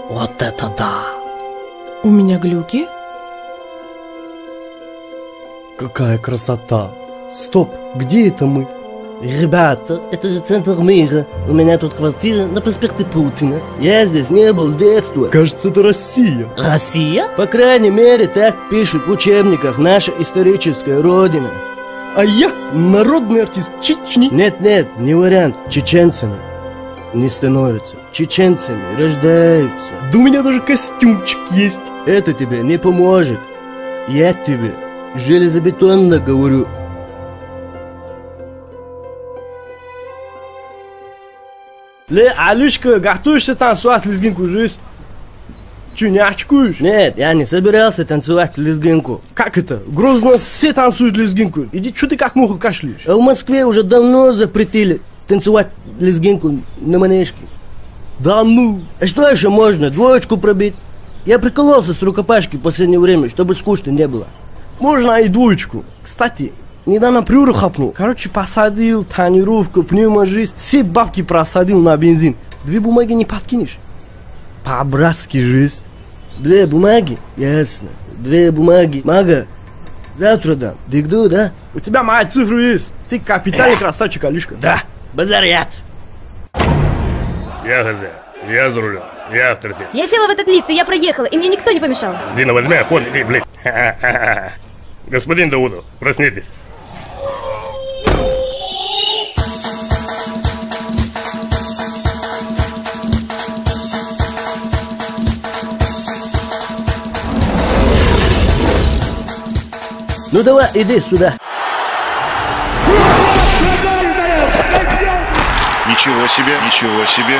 Вот это да! У меня глюки? Какая красота! Стоп, где это мы? Ребята, это же центр мира. У меня тут квартира на проспекте Путина. Я здесь не был с детства. Кажется, это Россия. Россия? По крайней мере, так пишут в учебниках наша историческая родина. А я народный артист Чечни. Нет, не вариант. Чеченцами не становятся. Чеченцами рождаются. Да у меня даже костюмчик есть. Это тебе не поможет. Я тебе железобетонно говорю. Алюшка, готовишься танцевать лезгинку жизнь? Че, не очкуешь? Нет, я не собирался танцевать лезгинку. Как это? Грозно все танцуют лезгинку. Иди, что ты как муха кашляешь? А в Москве уже давно запретили танцевать лезгинку на манежке. Да ну! А что еще можно? Двоечку пробить? Я прикололся с рукопашки в последнее время, чтобы скучно не было. Можно и двоечку. Кстати, недавно прюру хапнул. Короче, посадил тонировку, пневможист. Все бабки просадил на бензин. 2 бумаги не подкинешь? По-братски жизнь. 2 бумаги? Ясно. 2 бумаги. Мага, завтра дам. Дигду, да? У тебя моя цифра есть. Ты капитальный красавчик, Алюшка. Да, базарят. Я хозяин, я за рулем, я авторитет. Я села в этот лифт, и я проехала, и мне никто не помешал. Зина, возьми айфон, иди, блядь. Господин Даудов, проснитесь. Ну давай, иди сюда. Ничего себе, ничего себе.